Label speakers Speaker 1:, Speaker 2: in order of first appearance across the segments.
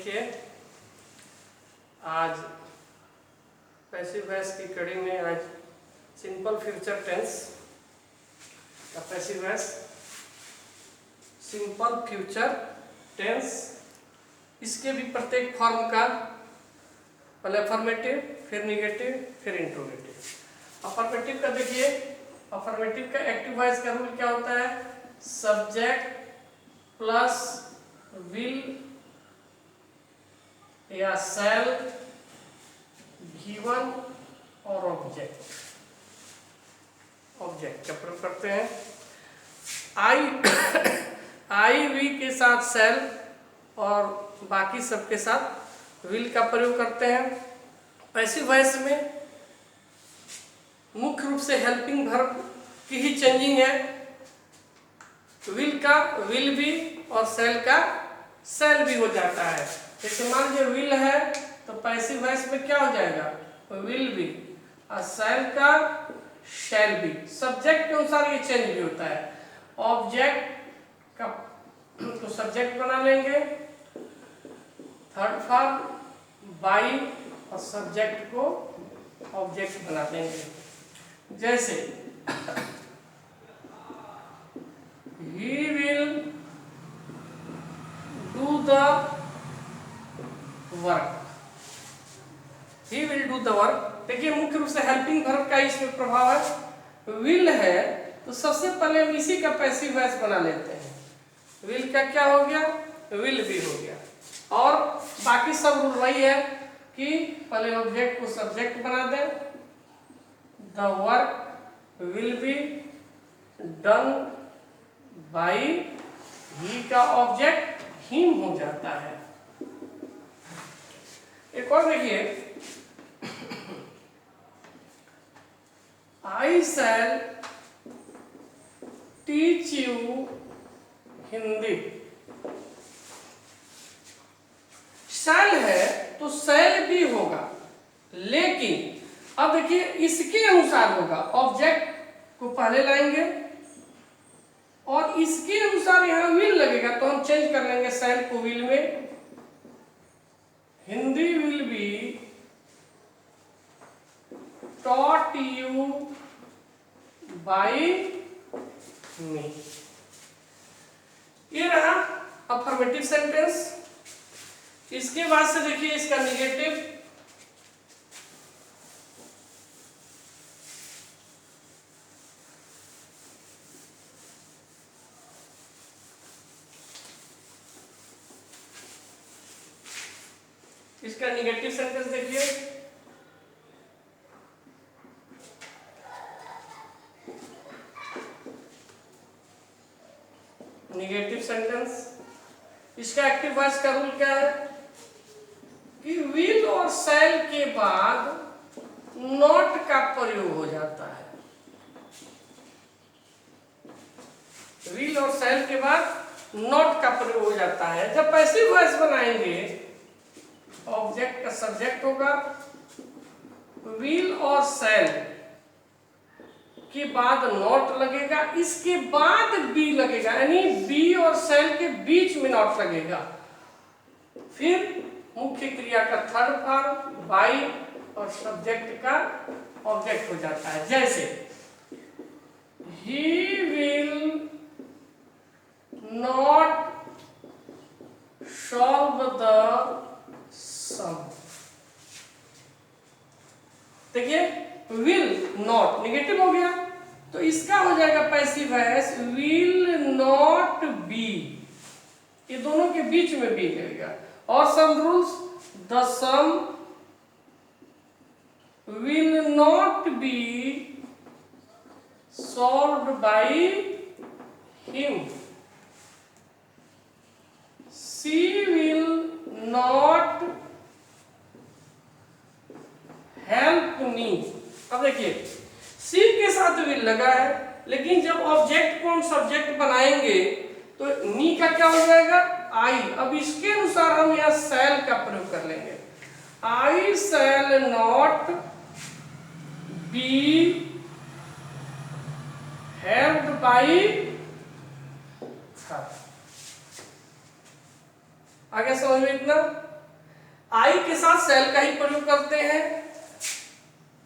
Speaker 1: देखिए आज passive voice की कड़ी में आज सिंपल फ्यूचर टेंस का passive voice simple future tense, इसके भी प्रत्येक फॉर्म का पहले अफर्मेटिव, फिर निगेटिव, फिर इंट्रोगेटिव। अफर्मेटिव का देखिए, अफर्मेटिव का एक्टिव वॉइस का रूल क्या होता है? सब्जेक्ट प्लस विल या शैल गिवन और ऑब्जेक्ट का प्रयोग करते हैं। आई वी के साथ शैल और बाकी सब के साथ विल का प्रयोग करते हैं। पैसिव वॉइस में मुख्य रूप से हेल्पिंग वर्ब की ही चेंजिंग है। विल का विल भी और शैल का शैल भी हो जाता है। जैसे मान लीजिए विल है तो पैसिव वॉइस में क्या हो जाएगा? विल भी, और शैल का शैल भी। सब्जेक्ट के अनुसार ये चेंज भी होता है। ऑब्जेक्ट का तो सब्जेक्ट बना लेंगे, थर्ड फॉर्म बाई, और सब्जेक्ट को ऑब्जेक्ट बना देंगे। जैसे he will do the work, he will do the work। देखिए मुख्य रूप से हेल्पिंग वर्ब का इसमें प्रभाव है। विल है तो सबसे पहले हम इसी का पैसिव वॉइस बना लेते हैं। विल का क्या हो गया? विल भी हो गया। और बाकी सब रूल वही है कि पहले ऑब्जेक्ट को सब्जेक्ट बना दें। The work will be done by, he का ऑब्जेक्ट हिम हो जाता है। एक और देखिए, I shall teach you Hindi. Shall है तो शैल भी होगा, लेकिन अब देखिए इसके अनुसार होगा। ऑब्जेक्ट को पहले लाएंगे और इसके अनुसार यहां विल लगेगा तो हम चेंज कर लेंगे शैल को विल में। Hindi will be taught you by me. ये रहा अफर्मेटिव सेंटेंस। इसके बाद से देखिए इसका निगेटिव। इसका निगेटिव सेंटेंस देखिए, निगेटिव सेंटेंस। इसका एक्टिव वॉइस का रूल क्या है कि विल और शैल के बाद नॉट का प्रयोग हो जाता है। विल और शैल के बाद नॉट का प्रयोग हो जाता है। जब पैसिव वॉइस बनाएंगे, ऑब्जेक्ट का सब्जेक्ट होगा, विल और शैल के बाद नॉट लगेगा, इसके बाद बी लगेगा, यानी बी और शैल के बीच में नॉट लगेगा। फिर मुख्य क्रिया का थर्ड फॉर्म बाई और सब्जेक्ट का ऑब्जेक्ट हो जाता है। जैसे he will not solve the sum. देखिए विल नॉट निगेटिव हो गया तो इसका हो जाएगा passive voice will not be. ये दोनों के बीच में बी लगेगा। और some rules, the sum will not be solved by him. She will not help me. अब देखिए सी के साथ विल लगा है, लेकिन जब ऑब्जेक्ट को हम सब्जेक्ट बनाएंगे तो नी का क्या हो जाएगा? आई। अब इसके अनुसार हम यहां शैल का प्रयोग कर लेंगे। I shall not be helped by her. आगे समझ में इतना? आई के साथ सेल का ही प्रयोग करते हैं।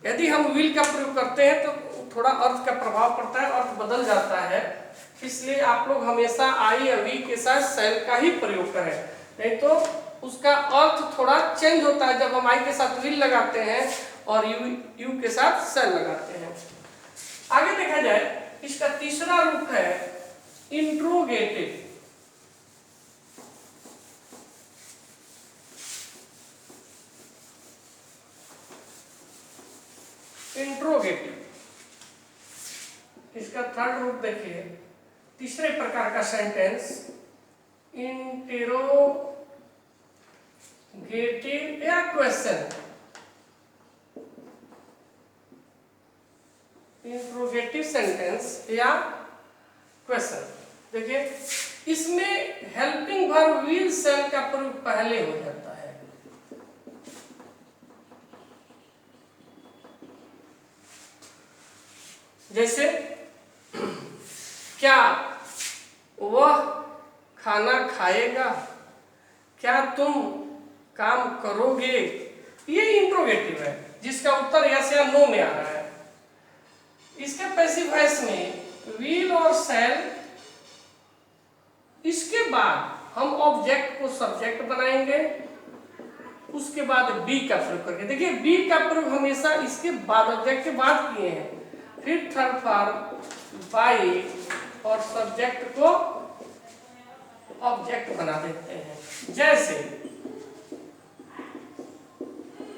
Speaker 1: यदि हम विल का प्रयोग करते हैं तो थोड़ा अर्थ का प्रभाव पड़ता है, अर्थ बदल जाता है। इसलिए आप लोग हमेशा आई या वी के साथ सेल का ही प्रयोग करें, नहीं तो उसका अर्थ थोड़ा चेंज होता है जब हम आई के साथ विल लगाते हैं और यू के साथ सेल लगाते हैं। आगे देखा जाए, इसका तीसरा रूप है इंट्रोगेटिव। इंट्रोगेटिव इसका थर्ड रूप देखिए, तीसरे प्रकार का सेंटेंस इंटेरोगेटिव या क्वेश्चन। इंट्रोगेटिव सेंटेंस या क्वेश्चन। देखिए, इसमें हेल्पिंग वर्ब विल सेल का प्रयोग पहले हो जाता है। जैसे, क्या वह खाना खाएगा, क्या तुम काम करोगे, ये इंट्रोगेटिव है जिसका उत्तर यस या नो में आ रहा है। इसके पैसिव वॉइस में विल और सेल, इसके बाद हम ऑब्जेक्ट को सब्जेक्ट बनाएंगे, उसके बाद बी का प्रयोग करके। देखिए, बी का प्रयोग हमेशा इसके बाद, ऑब्जेक्ट के बाद किए हैं। फिर थर्ड फॉर्म बाई और सब्जेक्ट को ऑब्जेक्ट बना देते हैं। जैसे,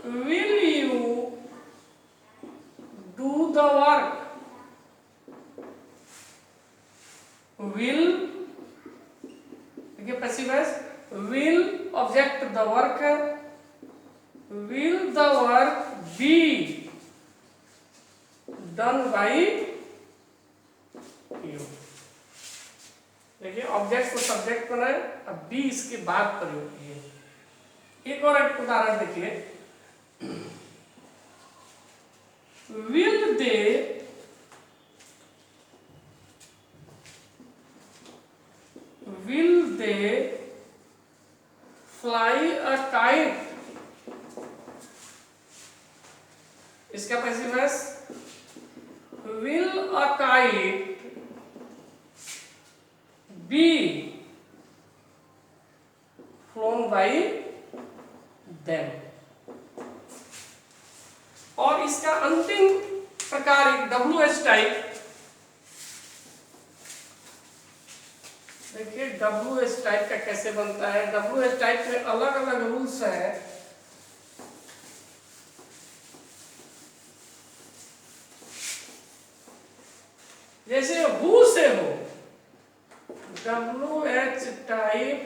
Speaker 1: will you do the work. Will, देखिए passive voice, will object the work है, will the work be done by you. देखिए, ऑब्जेक्ट को सब्जेक्ट बनाए, अब बी इसके बाद प्रयोग किए। एक और एक उदाहरण देखिए, will they fly a kite. इसका passive voice, will a kite be flown by them. और इसका अंतिम प्रकार एक WH टाइप। देखिए, WH टाइप का कैसे बनता है। WH टाइप में अलग अलग रूल्स हैं। जैसे हु से हो, WH टाइप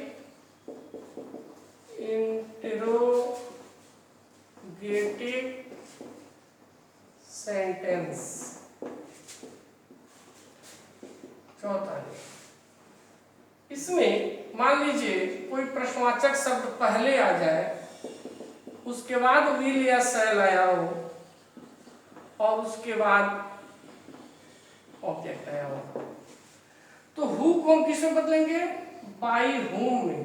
Speaker 1: इंटेरोगेटिव सेंटेंस। चौथा, इसमें मान लीजिए कोई प्रश्नवाचक शब्द पहले आ जाए, उसके बाद विल या सेल आया हो, और उसके बाद ऑब्जेक्ट आया हो, तो हु को हम किसमें बदलेंगे, बाई हुम में।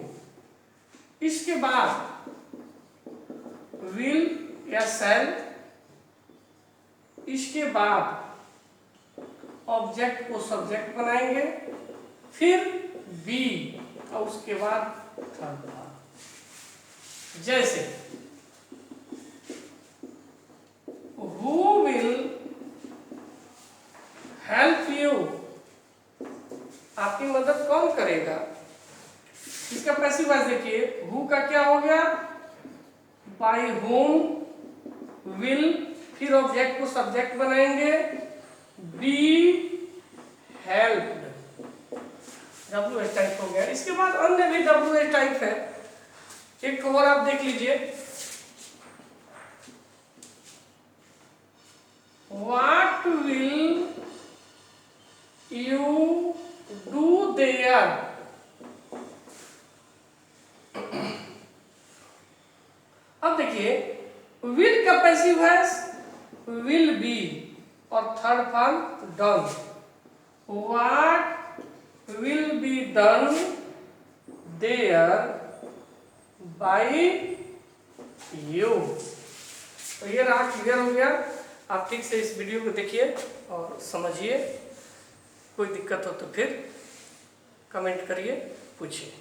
Speaker 1: इसके बाद विल या सेल, इसके बाद ऑब्जेक्ट को सब्जेक्ट बनाएंगे, फिर बी और उसके बाद थर्ड पार्ट। जैसे, हु विल हेल्प यू, आपकी मदद कौन करेगा। इसका पैसिव वॉइस देखिए, हु का क्या हो गया, बाय होम, विल, फिर ऑब्जेक्ट को सब्जेक्ट बनाएंगे, बी हेल्प्ड, WH टाइप हो गया। इसके बाद अन्य भी WH टाइप है। एक और आप देख लीजिए, What will you do there? अब देखिए, will का पैसिव है will be और third form done। What will be done there by you. तो ये रहा, क्लियर हो गया। आप ठीक से इस वीडियो को देखिए और समझिए। कोई दिक्कत हो तो फिर कमेंट करिए, पूछिए।